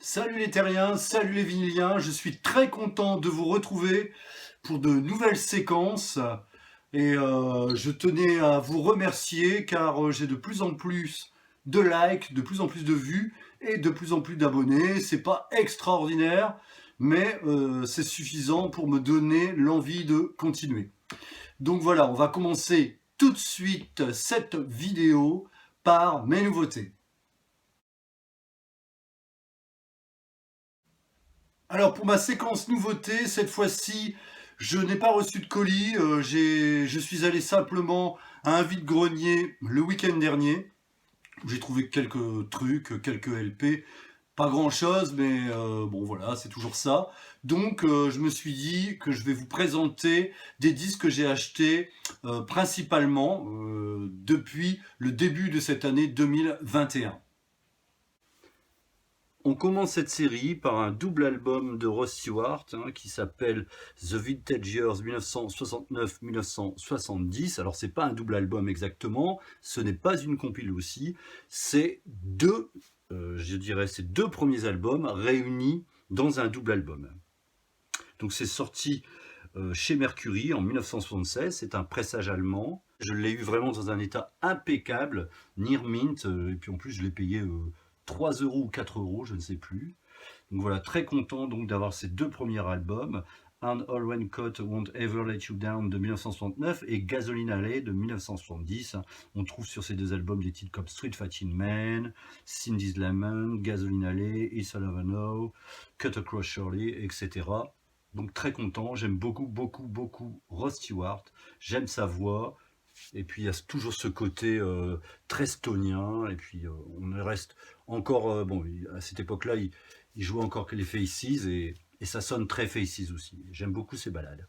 Salut les terriens, salut les vinyliens, je suis très content de vous retrouver pour de nouvelles séquences et je tenais à vous remercier car j'ai de plus en plus de likes, de plus en plus de vues et de plus en plus d'abonnés. C'est pas extraordinaire, mais c'est suffisant pour me donner l'envie de continuer. Donc voilà, on va commencer tout de suite cette vidéo par mes nouveautés. Alors pour ma séquence nouveauté, cette fois-ci, je n'ai pas reçu de colis. Je suis allé simplement à un vide-grenier le week-end dernier. J'ai trouvé quelques trucs, quelques LP. Pas grand-chose, mais bon voilà, c'est toujours ça. Donc je me suis dit que je vais vous présenter des disques que j'ai achetés principalement depuis le début de cette année 2021. On commence cette série par un double album de Rod Stewart qui s'appelle The Vintage Years 1969-1970. Alors c'est pas un double album exactement, ce n'est pas une compile aussi, c'est ces deux premiers albums réunis dans un double album. Donc c'est sorti chez Mercury en 1976, c'est un pressage allemand. Je l'ai eu vraiment dans un état impeccable, near mint, et puis en plus je l'ai payé 3 € ou 4 €, je ne sais plus. Donc voilà, très content donc d'avoir ces deux premiers albums, And All Raincoat Won't Ever Let You Down de 1969 et Gasoline Alley de 1970. On trouve sur ces deux albums des titres comme Street Fighting Man, Cindy's Lemon, Gasoline Alley, It's All I Know, Cut Across Shirley, etc. Donc très content, j'aime beaucoup Rod Stewart, j'aime sa voix. Et puis il y a toujours ce côté très stonien, et puis on reste encore, bon, à cette époque-là, il jouait encore que les Faces, et ça sonne très Faces aussi. J'aime beaucoup ces ballades.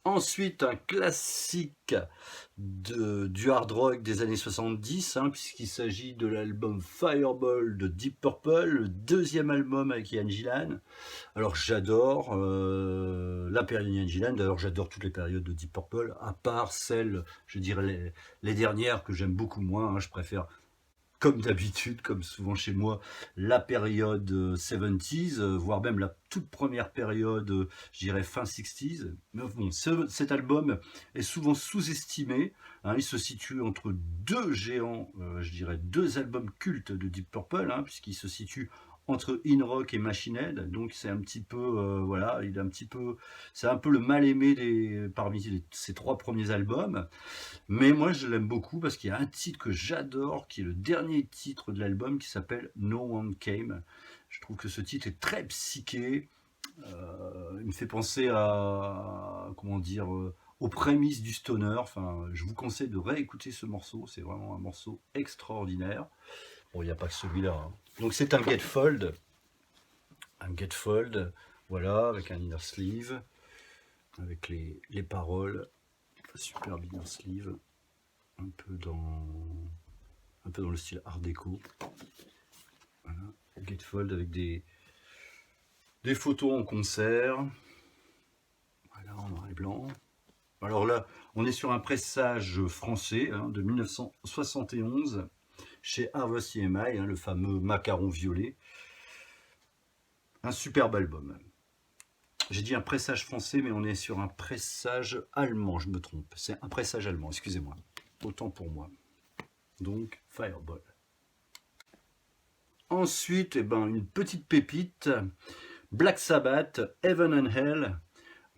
Ensuite, un classique du hard rock des années 70, puisqu'il s'agit de l'album Fireball de Deep Purple, le deuxième album avec Ian Gillan. Alors j'adore la période Ian Gillan, d'ailleurs j'adore toutes les périodes de Deep Purple, à part celles, je dirais les dernières que j'aime beaucoup moins, je préfère, comme d'habitude, comme souvent chez moi, la période 70s, voire même la toute première période, je dirais fin 60s. Mais bon, cet album est souvent sous-estimé. Il se situe entre deux géants, je dirais deux albums cultes de Deep Purple, puisqu'il se situe entre In Rock et Machine Head, donc c'est un petit peu, voilà, c'est un peu le mal-aimé parmi ces trois premiers albums. Mais moi je l'aime beaucoup parce qu'il y a un titre que j'adore, qui est le dernier titre de l'album, qui s'appelle No One Came. Je trouve que ce titre est très psyché, il me fait penser à, comment dire, aux prémices du stoner. Enfin, je vous conseille de réécouter ce morceau, c'est vraiment un morceau extraordinaire. Bon, il n'y a pas que celui-là. Donc c'est un gatefold, voilà, avec un inner sleeve, avec les paroles, superbe inner sleeve, un peu dans le style art déco. Voilà, gatefold avec des photos en concert, voilà, en noir et blanc. Alors là, on est sur un pressage français de 1971 chez Harvest EMI, le fameux macaron violet. Un superbe album. J'ai dit un pressage français, mais on est sur un pressage allemand, je me trompe. C'est un pressage allemand, excusez-moi. Autant pour moi. Donc, Fireball. Ensuite, une petite pépite. Black Sabbath, Heaven and Hell.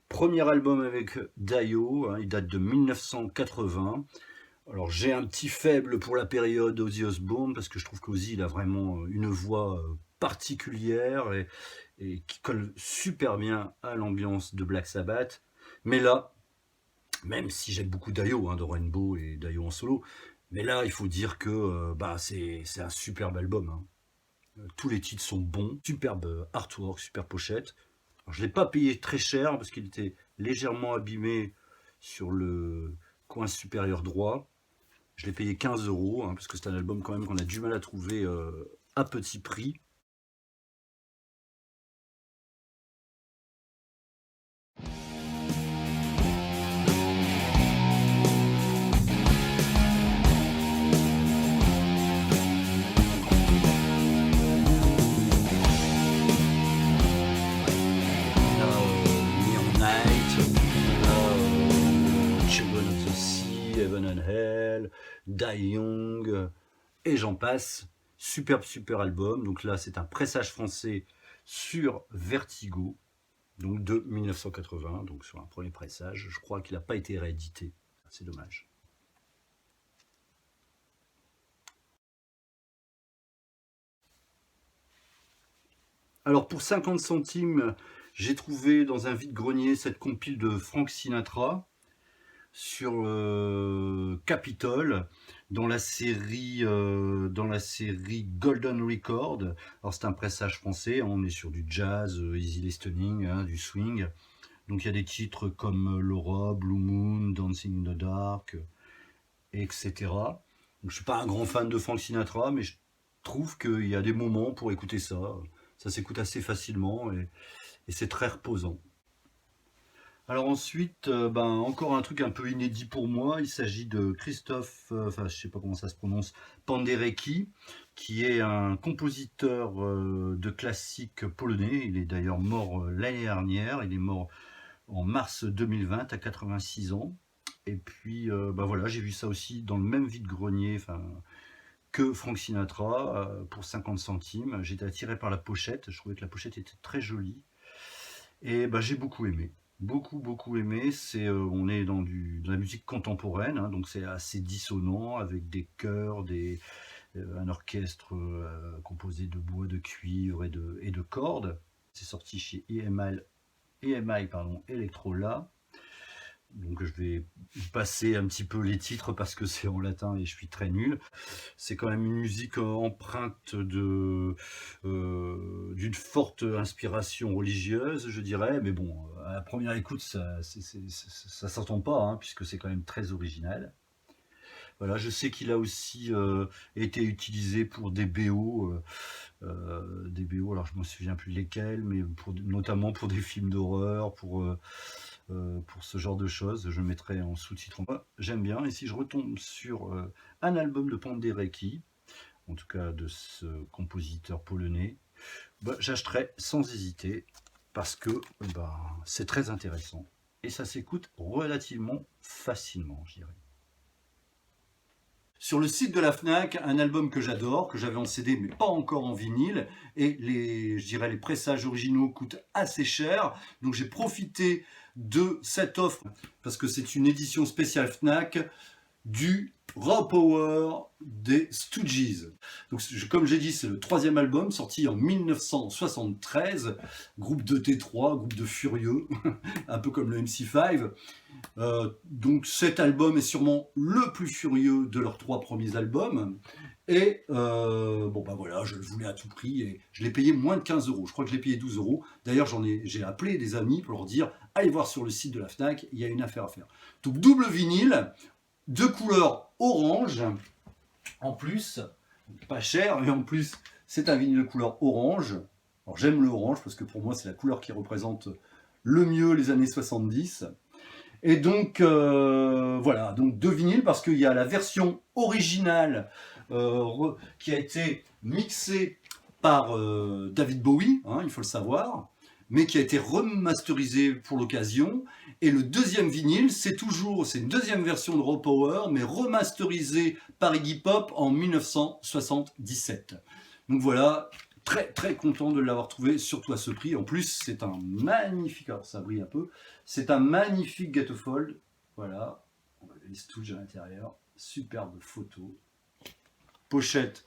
Premier album avec Dio, il date de 1980. Alors j'ai un petit faible pour la période Ozzy Osbourne, parce que je trouve qu'Ozzy il a vraiment une voix particulière et qui colle super bien à l'ambiance de Black Sabbath. Mais là, même si j'aime beaucoup Dio, de Rainbow et Dio en solo, mais là il faut dire que c'est un superbe album. Tous les titres sont bons, superbe artwork, super pochette. Alors, je ne l'ai pas payé très cher parce qu'il était légèrement abîmé sur le coin supérieur droit. Je l'ai payé 15 €, parce que c'est un album quand même qu'on a du mal à trouver à petit prix. Die Young, et j'en passe. Superbe, super album. Donc là, c'est un pressage français sur Vertigo, donc de 1980, donc sur un premier pressage. Je crois qu'il n'a pas été réédité. C'est dommage. Alors pour 50 centimes, j'ai trouvé dans un vide-grenier cette compile de Frank Sinatra sur Capitol dans la série Golden Record. Alors c'est un pressage français, on est sur du jazz, easy listening, hein, du swing. Donc il y a des titres comme Laura, Blue Moon, Dancing in the Dark, etc. Donc, je ne suis pas un grand fan de Frank Sinatra, mais je trouve qu'il y a des moments pour écouter ça. Ça s'écoute assez facilement et c'est très reposant. Alors ensuite, encore un truc un peu inédit pour moi, il s'agit de Christophe, enfin je sais pas comment ça se prononce, Penderecki, qui est un compositeur de classique polonais. Il est d'ailleurs mort l'année dernière, il est mort en mars 2020 à 86 ans. Et puis voilà, j'ai vu ça aussi dans le même vide-grenier que Frank Sinatra pour 50 centimes. J'étais attiré par la pochette, je trouvais que la pochette était très jolie. Et j'ai beaucoup aimé. Beaucoup aimé. On est dans la musique contemporaine, hein, donc c'est assez dissonant avec des chœurs, un orchestre composé de bois, de cuivre et de cordes. C'est sorti chez EMI Electrola. Donc je vais passer un petit peu les titres parce que c'est en latin et je suis très nul. C'est quand même une musique empreinte d'une forte inspiration religieuse, je dirais. Mais bon, à la première écoute, ça s'entend pas, hein, puisque c'est quand même très original. Voilà, je sais qu'il a aussi été utilisé pour des BO, alors je ne me souviens plus lesquels, mais notamment pour des films d'horreur, pour ce genre de choses. Je mettrai en sous-titre. J'aime bien. Et si je retombe sur un album de Penderecki, en tout cas de ce compositeur polonais, j'achèterai sans hésiter parce que c'est très intéressant. Et ça s'écoute relativement facilement, je dirais. Sur le site de la Fnac, un album que j'adore, que j'avais en CD mais pas encore en vinyle, et les pressages originaux coûtent assez cher, donc j'ai profité de cette offre parce que c'est une édition spéciale Fnac du Raw Power des Stooges. Donc, comme j'ai dit, c'est le 3e album sorti en 1973, groupe de T3, groupe de furieux, un peu comme le MC5. Donc cet album est sûrement le plus furieux de leurs 3 premiers albums. Et voilà, je le voulais à tout prix et je l'ai payé moins de 15 €. Je crois que je l'ai payé 12 €. D'ailleurs, j'ai appelé des amis pour leur dire allez voir sur le site de la Fnac, il y a une affaire à faire. Donc double vinyle, de couleur orange, en plus, pas cher, et en plus c'est un vinyle de couleur orange. Alors j'aime le orange parce que pour moi c'est la couleur qui représente le mieux les années 70. Et donc voilà, donc 2 vinyles parce qu'il y a la version originale qui a été mixée par David Bowie, hein, il faut le savoir, mais qui a été remasterisée pour l'occasion. Et le 2e vinyle, c'est une 2e version de Raw Power, mais remasterisée par Iggy Pop en 1977. Donc voilà, très content de l'avoir trouvé, surtout à ce prix. En plus, c'est un magnifique, alors ça brille un peu, c'est un magnifique gatefold. Voilà, on va les Stooges à l'intérieur, superbe photo. Pochette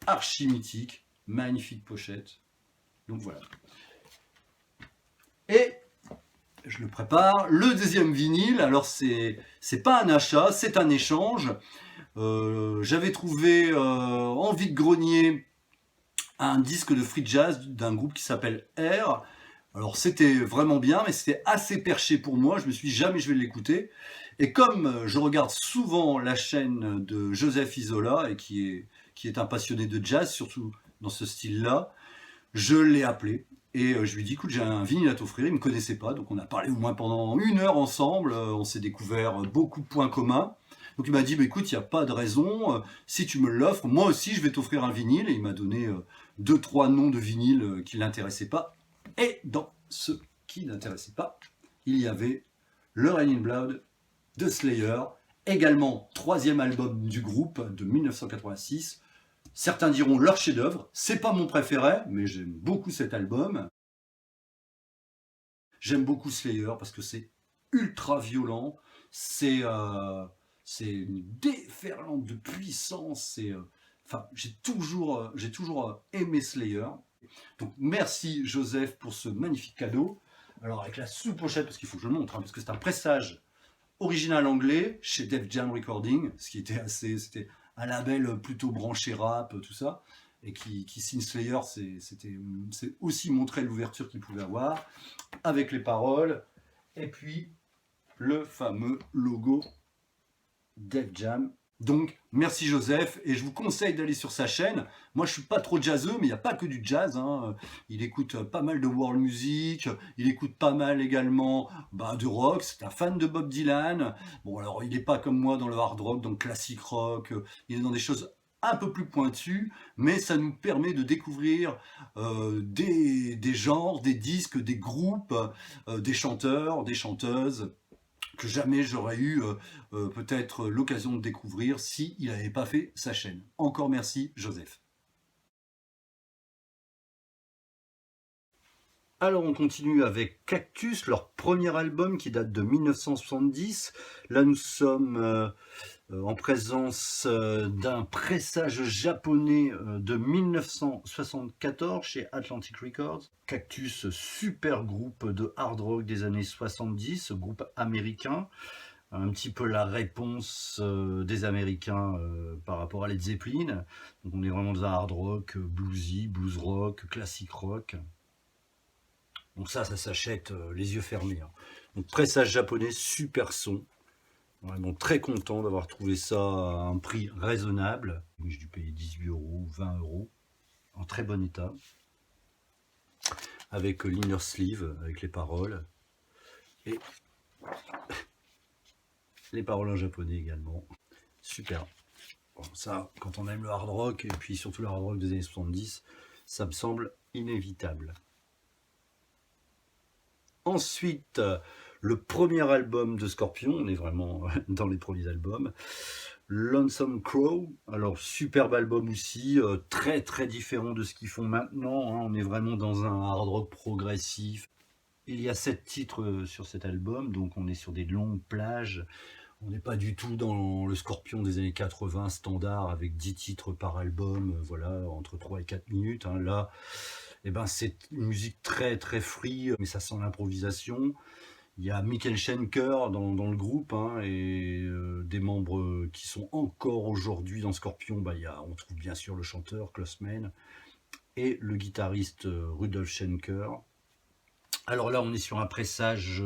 archi mythique, magnifique pochette. Donc voilà. Et je le prépare. Le 2e vinyle, alors c'est pas un achat, c'est un échange. J'avais trouvé en vide-grenier un disque de free jazz d'un groupe qui s'appelle Air. Alors c'était vraiment bien, mais c'était assez perché pour moi. Je me suis dit jamais je vais l'écouter. Et comme je regarde souvent la chaîne de Joseph Isola, et qui est un passionné de jazz, surtout dans ce style-là, je l'ai appelé. Et je lui ai dit, écoute, j'ai un vinyle à t'offrir, il ne me connaissait pas, donc on a parlé au moins pendant 1 heure ensemble, on s'est découvert beaucoup de points communs. Donc il m'a dit, écoute, il n'y a pas de raison, si tu me l'offres, moi aussi je vais t'offrir un vinyle, et il m'a donné 2-3 noms de vinyles qui ne l'intéressaient pas. Et dans ceux qui n'intéressaient pas, il y avait le Raining Blood de Slayer Également, troisième album du groupe de 1986. Certains diront leur chef-d'œuvre. C'est pas mon préféré, mais j'aime beaucoup cet album. J'aime beaucoup Slayer parce que c'est ultra violent. C'est une déferlante de puissance. Enfin, j'ai toujours aimé Slayer. Donc merci Joseph pour ce magnifique cadeau. Alors avec la sous-pochette, parce qu'il faut que je le montre, parce que c'est un pressage original anglais chez Def Jam Recording, ce qui était c'était un label plutôt branché rap, tout ça, et qui signe Slayer, c'est aussi montrer l'ouverture qu'il pouvait avoir, avec les paroles, et puis le fameux logo Def Jam. Donc, merci Joseph, et je vous conseille d'aller sur sa chaîne. Moi, je suis pas trop jazzeux, mais il n'y a pas que du jazz, hein. Il écoute pas mal de world music, il écoute pas mal également de rock. C'est un fan de Bob Dylan. Bon, alors, il n'est pas comme moi dans le hard rock, dans le classic rock. Il est dans des choses un peu plus pointues, mais ça nous permet de découvrir des genres, des disques, des groupes, des chanteurs, des chanteuses que jamais j'aurais eu peut-être l'occasion de découvrir si il n'avait pas fait sa chaîne. Encore merci Joseph. Alors on continue avec Cactus, leur premier album qui date de 1970. Là nous sommes en présence d'un pressage japonais de 1974 chez Atlantic Records. Cactus, super groupe de hard rock des années 70, groupe américain, un petit peu la réponse des Américains par rapport à Led Zeppelin. Donc on est vraiment dans un hard rock, bluesy, blues rock, classic rock. Donc ça s'achète les yeux fermés. Hein. Donc pressage japonais, super son. Vraiment très content d'avoir trouvé ça à un prix raisonnable. J'ai dû payer 18 €, 20 €, en très bon état. Avec l'inner sleeve, avec les paroles. Et les paroles en japonais également. Super. Bon, ça, quand on aime le hard rock, et puis surtout le hard rock des années 70, ça me semble inévitable. Ensuite, le premier album de Scorpion, on est vraiment dans les premiers albums, Lonesome Crow, alors superbe album aussi, très très différent de ce qu'ils font maintenant, hein. On est vraiment dans un hard rock progressif. Il y a 7 titres sur cet album, donc on est sur des longues plages, on n'est pas du tout dans le Scorpion des années 80 standard avec 10 titres par album, voilà, entre 3 et 4 minutes, hein. Là, c'est une musique très très free, mais ça sent l'improvisation. Il y a Michael Schenker dans le groupe, hein, et des membres qui sont encore aujourd'hui dans Scorpion. On trouve bien sûr le chanteur Klaus Meine et le guitariste Rudolf Schenker. Alors là, on est sur un pressage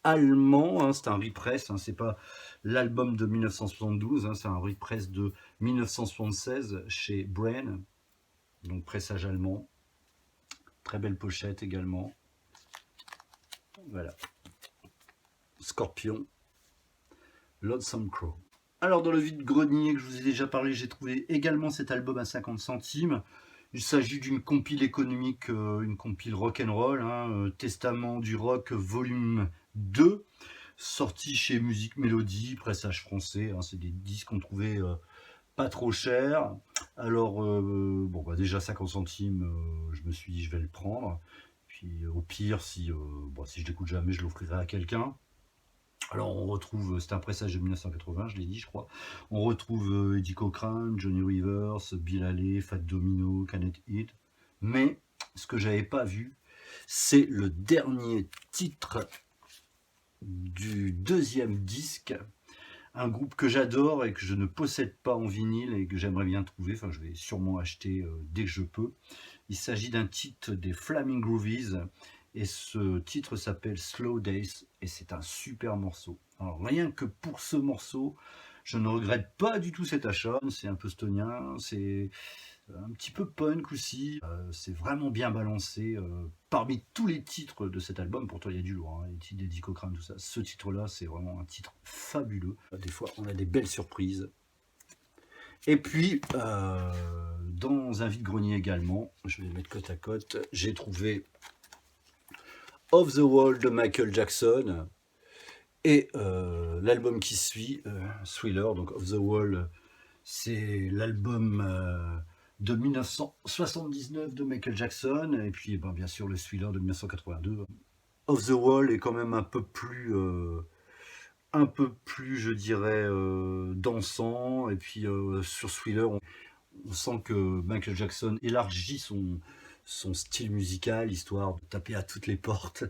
allemand. Hein, c'est un repress. Hein, c'est pas l'album de 1972. Hein, c'est un repress de 1976 chez Brain. Donc pressage allemand. Très belle pochette également. Voilà. Scorpion, Lonesome Crow. Alors dans le vide-grenier que je vous ai déjà parlé, j'ai trouvé également cet album à 50 centimes. Il s'agit d'une compile économique, une compile rock'n'roll, hein, Testament du rock volume 2, sorti chez Musique Mélodie, pressage français. Hein, c'est des disques qu'on trouvait pas trop chers. Alors déjà 50 centimes, je me suis dit je vais le prendre. Puis au pire, si je l'écoute jamais, je l'offrirai à quelqu'un. Alors on retrouve, c'est un pressage de 1980, je l'ai dit je crois. On retrouve Eddie Cochran, Johnny Rivers, Bill Haley, Fat Domino, Canet Heat. Mais ce que j'avais pas vu, c'est le dernier titre du deuxième disque. Un groupe que j'adore et que je ne possède pas en vinyle et que j'aimerais bien trouver. Enfin, je vais sûrement acheter dès que je peux. Il s'agit d'un titre des Flaming Groovies et ce titre s'appelle Slow Days et c'est un super morceau. Alors rien que pour ce morceau, je ne regrette pas du tout cet achat. C'est un peu stonien, c'est un petit peu punk aussi. C'est vraiment bien balancé. Parmi tous les titres de cet album, pourtant il y a du lourd, hein, les titres d'Eddie Cochran, tout ça. Ce titre-là, c'est vraiment un titre fabuleux. Des fois, on a des belles surprises. Et puis, dans un vide-grenier également, je vais les mettre côte à côte, j'ai trouvé Off the Wall de Michael Jackson Et l'album qui suit, Thriller, donc Off the Wall, c'est l'album de 1979 de Michael Jackson, et puis ben, bien sûr le Thriller de 1982. Off the Wall est quand même un peu plus, je dirais, dansant, et puis sur Thriller, on sent que Michael Jackson élargit son style musical, histoire de taper à toutes les portes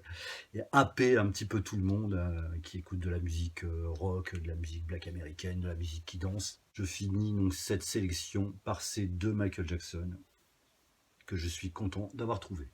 et happer un petit peu tout le monde qui écoute de la musique rock, de la musique black américaine, de la musique qui danse. Je finis donc cette sélection par ces deux Michael Jackson que je suis content d'avoir trouvé.